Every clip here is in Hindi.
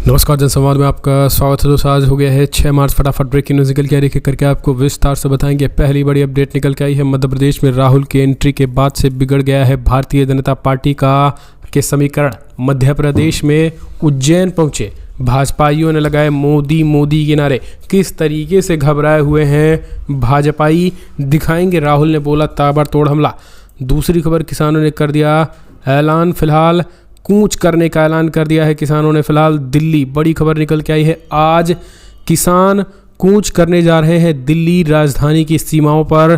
नमस्कार, जनसंवाद में आपका स्वागत है। दोस्तों, आज हो गया है 6 मार्च। फटाफट ब्रेकिंग न्यूज निकल के आ रही है करके आपको विस्तार से बताएंगे। पहली बड़ी अपडेट निकल के आई है, मध्य प्रदेश में राहुल की एंट्री के बाद से बिगड़ गया है भारतीय जनता पार्टी के समीकरण। मध्य प्रदेश में उज्जैन पहुंचे भाजपाइयों ने लगाए मोदी मोदी के नारे। किस तरीके से घबराए हुए हैं भाजपाई, दिखाएंगे। राहुल ने बोला ताबड़तोड़ हमला। दूसरी खबर, किसानों ने कर दिया ऐलान, फिलहाल कूच करने का ऐलान कर दिया है किसानों ने फिलहाल दिल्ली। बड़ी खबर निकल के आई है, आज किसान कूच करने जा रहे हैं दिल्ली। राजधानी की सीमाओं पर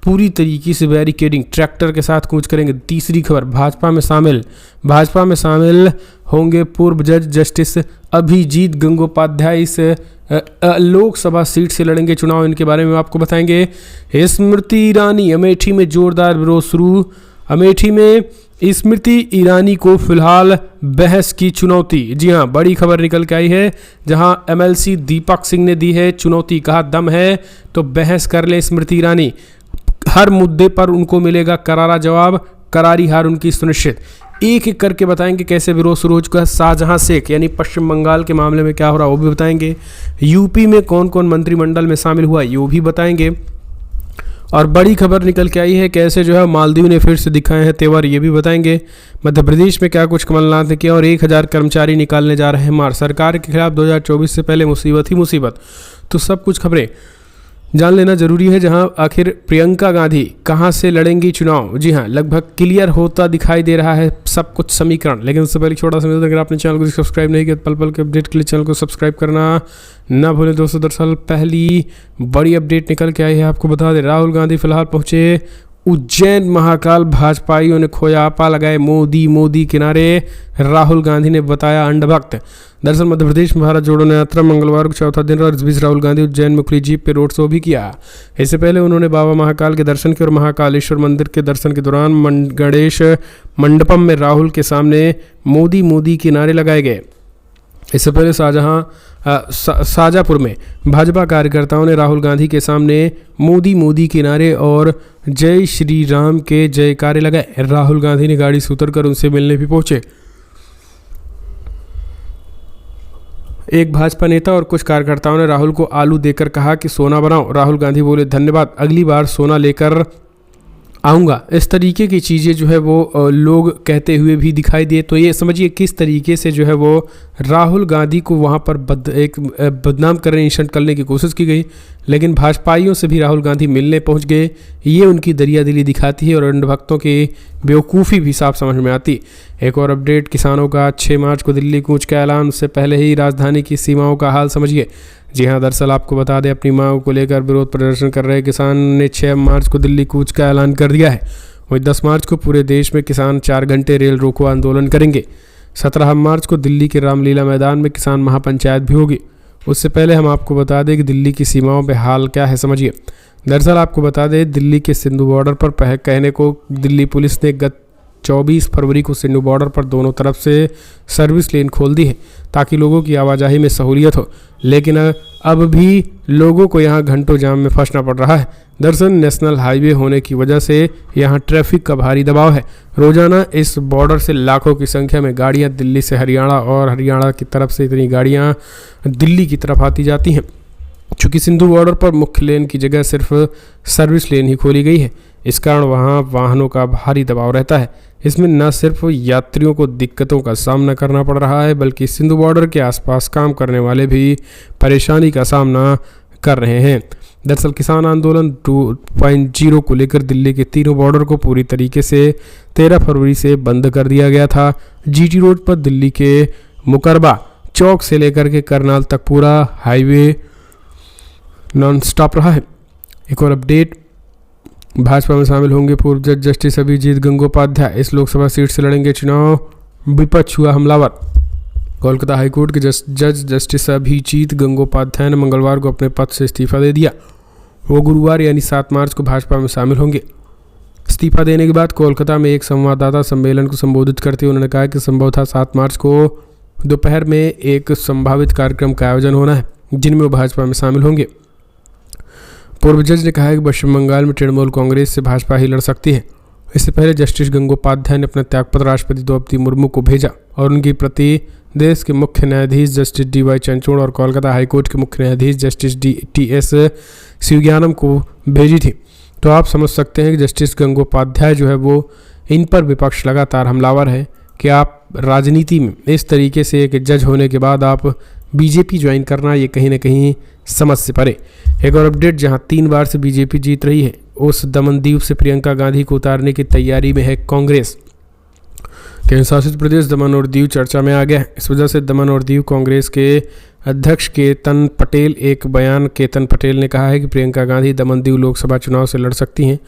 पूरी तरीके से बैरिकेडिंग, ट्रैक्टर के साथ कूच करेंगे। तीसरी खबर, भाजपा में शामिल होंगे पूर्व जज जस्टिस अभिजीत गंगोपाध्याय। इस लोकसभा सीट से लड़ेंगे चुनाव, इनके बारे में आपको बताएंगे। स्मृति ईरानी, अमेठी में जोरदार विरोध शुरू। अमेठी में स्मृति ईरानी को फिलहाल बहस की चुनौती। जी हां, बड़ी खबर निकल के आई है, जहां एमएलसी दीपक सिंह ने दी है चुनौती। कहा दम है तो बहस कर ले स्मृति ईरानी, हर मुद्दे पर उनको मिलेगा करारा जवाब, करारी हार उनकी सुनिश्चित। एक एक करके बताएंगे कैसे विरोध शुरू हो चुका है। शाहजहां शेख यानी पश्चिम बंगाल के मामले में क्या हो रहा है वो भी बताएंगे। यूपी में कौन कौन मंत्रिमंडल में शामिल हुआ ये भी बताएंगे। और बड़ी खबर निकल के आई है, कैसे जो है मालदीव ने फिर से दिखाए हैं तेवर, ये भी बताएंगे। मध्य प्रदेश में क्या कुछ कमलनाथ ने किया और 1000 कर्मचारी निकालने जा रहे हैं मार। सरकार के खिलाफ 2024 से पहले मुसीबत ही मुसीबत। तो सब कुछ खबरें जान लेना जरूरी है। जहां आखिर प्रियंका गांधी कहां से लड़ेंगी चुनाव, जी हां, लगभग क्लियर होता दिखाई दे रहा है सब कुछ समीकरण। लेकिन उससे पहले छोटा सा मैसेज, अगर आपने चैनल को सब्सक्राइब नहीं किया पल पल के अपडेट के लिए चैनल को सब्सक्राइब करना ना भूलें दोस्तों। दरअसल पहली बड़ी अपडेट निकल के आई है, आपको बता दें राहुल गांधी फिलहाल पहुंचे उज्जैन महाकाल। भाजपाइयों ने खोया आपा, लगाए मोदी मोदी किनारे। राहुल गांधी ने बताया अंधभक्त। दरअसल मध्य प्रदेश में भारत जोड़ो यात्रा मंगलवार को चौथा दिन और इस बीच राहुल गांधी उज्जैन में खुली जीप पे रोड शो भी किया। इससे पहले उन्होंने बाबा महाकाल के दर्शन किए और महाकालेश्वर मंदिर के दर्शन के दौरान गणेश मंडपम में राहुल के सामने मोदी मोदी के नारे लगाए गए। इससे पहले शाजापुर में भाजपा कार्यकर्ताओं ने राहुल गांधी के सामने मोदी मोदी के नारे और जय श्री राम के जयकारे लगाए। राहुल गांधी ने गाड़ी से उतरकर उनसे मिलने भी पहुंचे। एक भाजपा नेता और कुछ कार्यकर्ताओं ने राहुल को आलू देकर कहा कि सोना बनाओ। राहुल गांधी बोले धन्यवाद, अगली बार सोना लेकर आऊँगा। इस तरीके की चीज़ें जो है वो लोग कहते हुए भी दिखाई दिए। तो ये समझिए किस तरीके से जो है वो राहुल गांधी को वहाँ पर बदनाम करने, इंसल्ट करने की कोशिश की गई। लेकिन भाजपाइयों से भी राहुल गांधी मिलने पहुँच गए। ये उनकी दरियादिली दिखाती है और अंधभक्तों की बेवकूफ़ी भी साफ समझ में आती। एक और अपडेट, किसानों का 6 मार्च को दिल्ली कूच का ऐलान। उससे पहले ही राजधानी की सीमाओं का हाल समझिए। जी हाँ, दरअसल आपको बता दें, अपनी मांगों को लेकर विरोध प्रदर्शन कर रहे किसान ने 6 मार्च को दिल्ली कूच का ऐलान कर दिया है। वहीं 10 मार्च को पूरे देश में किसान 4 घंटे रेल रोको आंदोलन करेंगे। 17 मार्च को दिल्ली के रामलीला मैदान में किसान महापंचायत भी होगी। उससे पहले हम आपको बता दें कि दिल्ली की सीमाओं पर हाल क्या है समझिए। दरअसल आपको बता दें, दिल्ली के सिंधु बॉर्डर पर कहने को दिल्ली पुलिस ने गत 24 फरवरी को सिंधु बॉर्डर पर दोनों तरफ से सर्विस लेन खोल दी है ताकि लोगों की आवाजाही में सहूलियत हो। लेकिन अब भी लोगों को यहां घंटों जाम में फंसना पड़ रहा है। दरअसल नेशनल हाईवे होने की वजह से यहां ट्रैफिक का भारी दबाव है। रोजाना इस बॉर्डर से लाखों की संख्या में गाड़ियां दिल्ली से हरियाणा और हरियाणा की तरफ से इतनी गाड़ियां दिल्ली की तरफ आती जाती हैं। चूँकि सिंधु बॉर्डर पर मुख्य लेन की जगह सिर्फ सर्विस लेन ही खोली गई है, इस कारण वहाँ वाहनों का भारी दबाव रहता है। इसमें न सिर्फ यात्रियों को दिक्कतों का सामना करना पड़ रहा है, बल्कि सिंधु बॉर्डर के आसपास काम करने वाले भी परेशानी का सामना कर रहे हैं। दरअसल किसान आंदोलन 2.0 को लेकर दिल्ली के तीनों बॉर्डर को पूरी तरीके से 13 फरवरी से बंद कर दिया गया था। जीटी रोड पर दिल्ली के मुकरबा चौक से लेकर के करनाल तक पूरा हाईवे नॉन स्टॉप रहा है। एक और अपडेट, भाजपा में शामिल होंगे पूर्व जज जस्टिस अभिजीत गंगोपाध्याय। इस लोकसभा सीट से लड़ेंगे चुनाव, विपक्ष हुआ हमलावर। कोलकाता हाईकोर्ट के जज जस्टिस अभिजीत गंगोपाध्याय ने मंगलवार को अपने पद से इस्तीफा दे दिया। वो गुरुवार यानी 7 मार्च को भाजपा में शामिल होंगे। इस्तीफा देने के बाद कोलकाता में एक संवाददाता सम्मेलन को संबोधित करते हुए उन्होंने कहा कि संभवतः 7 मार्च को दोपहर में एक संभावित कार्यक्रम का आयोजन होना है जिनमें वो भाजपा में शामिल होंगे। पूर्व जज ने कहा कि पश्चिम बंगाल में तृणमूल कांग्रेस से भाजपा ही लड़ सकती है। इससे पहले जस्टिस गंगोपाध्याय ने अपना त्यागपत्र राष्ट्रपति द्रौपदी मुर्मू को भेजा और उनकी प्रति देश के मुख्य न्यायाधीश जस्टिस डी.वाई. चंद्रचूड़ और कोलकाता हाईकोर्ट के मुख्य न्यायाधीश जस्टिस टी.एस. शिवज्ञानम को भेजी थी। तो आप समझ सकते हैं कि जस्टिस गंगोपाध्याय जो है वो इन पर विपक्ष लगातार हमलावर है कि आप राजनीति में इस तरीके से एक जज होने के बाद आप बीजेपी ज्वाइन करना, ये कहीं ना कहीं समझ से परे। एक और अपडेट, जहां 3 बार से बीजेपी जीत रही है, उस दमन-दीव से प्रियंका गांधी को उतारने की तैयारी में है कांग्रेस। केंद्र शासित प्रदेश दमन और दीव चर्चा में आ गया है। इस वजह से दमन और दीव कांग्रेस के अध्यक्ष केतन पटेल, एक बयान केतन पटेल ने कहा है कि प्रियंका गांधी दमन दीव लोकसभा चुनाव से लड़ सकती हैं।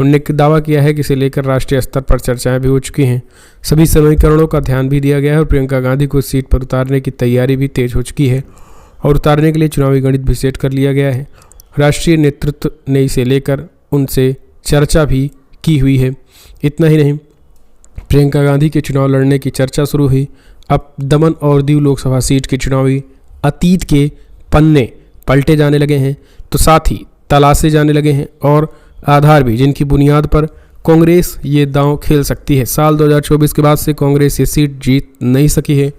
उन्होंने दावा किया है कि इसे लेकर राष्ट्रीय स्तर पर चर्चाएं भी हो चुकी हैं। सभी समीकरणों का ध्यान भी दिया गया है और प्रियंका गांधी को इस सीट पर उतारने की तैयारी भी तेज हो चुकी है और उतारने के लिए चुनावी गणित भी सेट कर लिया गया है। राष्ट्रीय नेतृत्व ने इसे लेकर उनसे चर्चा भी की हुई है। इतना ही नहीं, प्रियंका गांधी के चुनाव लड़ने की चर्चा शुरू हुई। अब दमन और दीव लोकसभा सीट के चुनावी अतीत के पन्ने पलटे जाने लगे हैं, तो साथ ही तलाशे जाने लगे हैं और आधार भी, जिनकी बुनियाद पर कांग्रेस ये दांव खेल सकती है। साल 2024 के बाद से कांग्रेस ये सीट जीत नहीं सकी है।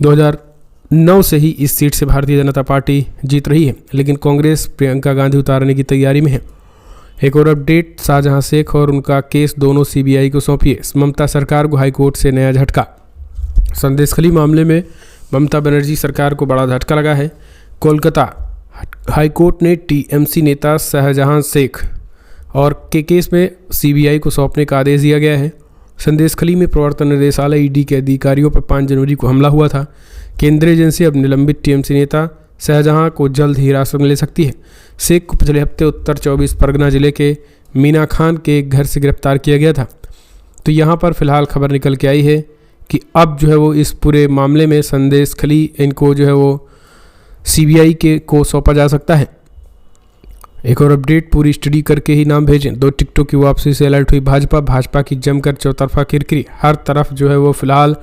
2009 से ही इस सीट से भारतीय जनता पार्टी जीत रही है, लेकिन कांग्रेस प्रियंका गांधी उतारने की तैयारी में है। एक और अपडेट, शाहजहां शेख और उनका केस दोनों सीबीआई को सौंपिए। ममता सरकार को हाईकोर्ट से नया झटका। संदेशखाली मामले में ममता बनर्जी सरकार को बड़ा झटका लगा है। कोलकाता हाईकोर्ट ने टीएमसी नेता शाहजहां शेख और के केस में सीबीआई को सौंपने का आदेश दिया गया है। संदेशखाली में प्रवर्तन निदेशालय ईडी के अधिकारियों पर 5 जनवरी को हमला हुआ था। केंद्रीय एजेंसी अब निलंबित टीएमसी नेता शाहजहां को जल्द ही हिरासत में ले सकती है। शेख को पिछले हफ्ते उत्तर 24 परगना जिले के मीना खान के एक घर से गिरफ्तार किया गया था। तो यहाँ पर फिलहाल खबर निकल के आई है कि अब जो है वो इस पूरे मामले में संदेशखाली इनको जो है वो सीबीआई के को सौंपा जा सकता है। एक और अपडेट, पूरी स्टडी करके ही नाम भेजें। 2 टिकटों की वापसी से अलर्ट हुई भाजपा की जमकर चौतरफा किरकिरी। हर तरफ जो है वो फिलहाल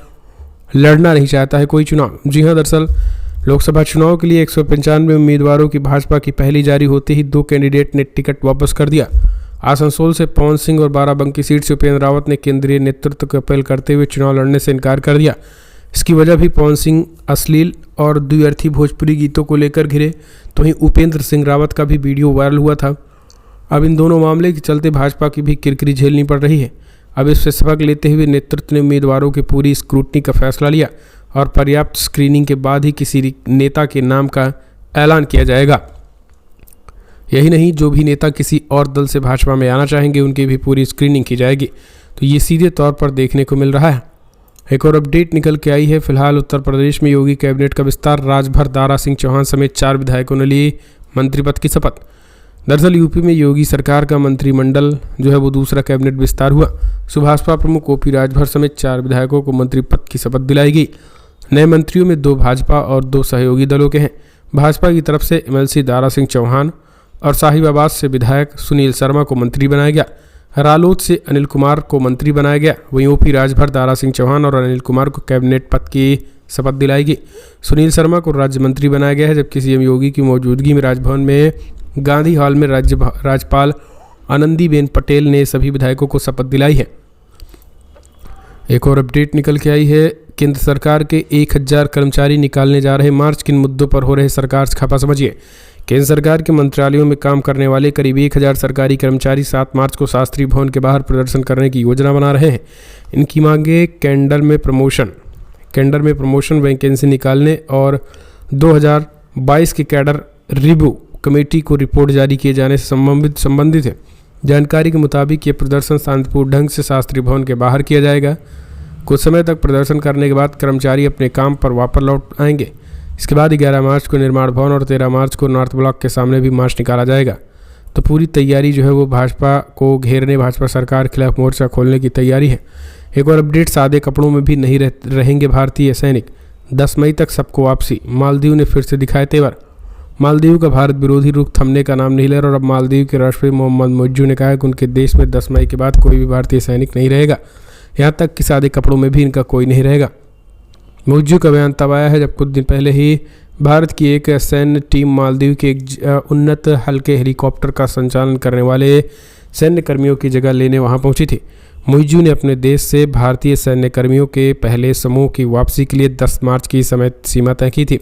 लड़ना नहीं चाहता है कोई चुनाव। जी हाँ, दरअसल लोकसभा चुनाव के लिए 195 उम्मीदवारों की भाजपा की पहली जारी होते ही 2 कैंडिडेट ने टिकट वापस कर दिया। आसनसोल से पवन सिंह और बाराबंकी सीट से उपेंद्र रावत ने केंद्रीय नेतृत्व को अपील करते हुए चुनाव लड़ने से इनकार कर दिया। इसकी वजह भी पवन सिंह अश्लील और द्व्यर्थी भोजपुरी गीतों को लेकर घिरे, तो वहीं उपेंद्र सिंह रावत का भी वीडियो वायरल हुआ था। अब इन दोनों मामले के चलते भाजपा की भी किरकिरी झेलनी पड़ रही है। अब इससे सबक लेते हुए नेतृत्व ने उम्मीदवारों की पूरी स्क्रूटनी का फैसला लिया और पर्याप्त स्क्रीनिंग के बाद ही किसी नेता के नाम का ऐलान किया जाएगा। यही नहीं, जो भी नेता किसी और दल से भाजपा में आना चाहेंगे उनकी भी पूरी स्क्रीनिंग की जाएगी। तो ये सीधे तौर पर देखने को मिल रहा है। एक और अपडेट निकल के आई है। फिलहाल उत्तर प्रदेश में योगी कैबिनेट का विस्तार। राजभर दारा सिंह चौहान समेत 4 विधायकों ने ली मंत्री पद की शपथ। दरअसल यूपी में योगी सरकार का मंत्रिमंडल जो है वो दूसरा कैबिनेट विस्तार हुआ। सुभाषपा प्रमुख ओपी राजभर समेत 4 विधायकों को मंत्री पद की शपथ दिलाई गई। नए मंत्रियों में 2 भाजपा और 2 सहयोगी दलों के हैं। भाजपा की तरफ से एमएलसी दारा सिंह चौहान और साहिबाबाद से विधायक सुनील शर्मा को मंत्री बनाया गया। रालोद से अनिल कुमार को मंत्री बनाया गया। वहीं ओपी राजभर, दारा सिंह चौहान और अनिल कुमार को कैबिनेट पद की शपथ दिलाई गई। सुनील शर्मा को राज्य मंत्री बनाया गया है, जबकि सीएम योगी की मौजूदगी में राजभवन में गांधी हॉल में राज्यपाल आनंदीबेन पटेल ने सभी विधायकों को शपथ दिलाई है। एक और अपडेट निकल के आई है। केंद्र सरकार के 1000 कर्मचारी निकालने जा रहे मार्च। किन मुद्दों पर हो रहे सरकार से खफा, समझिए। केंद्र सरकार के मंत्रालयों में काम करने वाले करीब 1000 सरकारी कर्मचारी 7 मार्च को शास्त्री भवन के बाहर प्रदर्शन करने की योजना बना रहे हैं। इनकी मांगे केंडर में प्रमोशन वैकेंसी निकालने और 2022 के कैडर रिव्यू कमेटी को रिपोर्ट जारी किए जाने से संबंधित है। जानकारी के मुताबिक ये प्रदर्शन शांतिपूर्ण ढंग से शास्त्री भवन के बाहर किया जाएगा। कुछ समय तक प्रदर्शन करने के बाद कर्मचारी अपने काम पर वापस लौट आएंगे। इसके बाद 11 मार्च को निर्माण भवन और 13 मार्च को नॉर्थ ब्लॉक के सामने भी मार्च निकाला जाएगा। तो पूरी तैयारी जो है वो भाजपा को घेरने, भाजपा सरकार के खिलाफ मोर्चा खोलने की तैयारी है। एक और अपडेट, सादे कपड़ों में भी नहीं रहेंगे भारतीय सैनिक। 10 मई तक सबको वापसी। मालदीव ने फिर से दिखाए तेवर। मालदीव का भारत विरोधी रुख थमने का नाम नहीं ले रहा और अब मालदीव के राष्ट्रपति मोहम्मद मुइज्जू ने कहा है कि उनके देश में 10 मई के बाद कोई भी भारतीय सैनिक नहीं रहेगा। यहाँ तक कि सादे कपड़ों में भी इनका कोई नहीं रहेगा। मुइज्जू का बयान तब आया है जब कुछ दिन पहले ही भारत की एक सैन्य टीम मालदीव के एक उन्नत हल्के हेलीकॉप्टर का संचालन करने वाले सैन्य कर्मियों की जगह लेने वहां पहुंची थी। मुइज्जू ने अपने देश से भारतीय सैन्य कर्मियों के पहले समूह की वापसी के लिए 10 मार्च की समय सीमा तय की थी।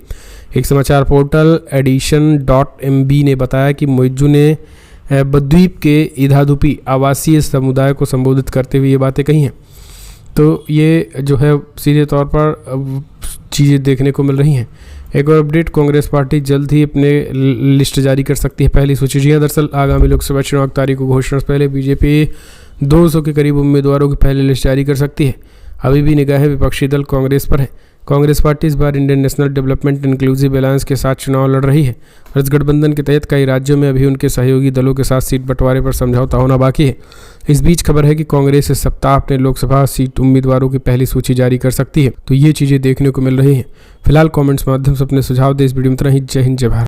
एक समाचार पोर्टल edition.mb ने बताया कि मुइज्जू ने बद्वीप के इधादुपी आवासीय समुदाय को संबोधित करते हुए ये बातें कही हैं। तो ये जो है सीधे तौर पर चीज़ें देखने को मिल रही हैं। एक और अपडेट, कांग्रेस पार्टी जल्द ही अपने लिस्ट जारी कर सकती है, पहली सूची। जी हाँ, दरअसल आगामी लोकसभा चुनाव की तारीख को घोषणा से पहले बीजेपी 200 के करीब उम्मीदवारों की पहली लिस्ट जारी कर सकती है। अभी भी निगाहें विपक्षी दल कांग्रेस पर है। कांग्रेस पार्टी इस बार Indian national development inclusive alliance के साथ चुनाव लड़ रही है और इस गठबंधन के तहत कई राज्यों में अभी उनके सहयोगी दलों के साथ सीट बंटवारे पर समझौता होना बाकी है। इस बीच खबर है कि कांग्रेस इस सप्ताह अपने लोकसभा सीट उम्मीदवारों की पहली सूची जारी कर सकती है। तो ये चीज़ें देखने को मिल रही हैं। फिलहाल कमेंट्स माध्यम से अपने सुझाव दें। इस वीडियो में इतना ही। जय हिंद, जय भारत।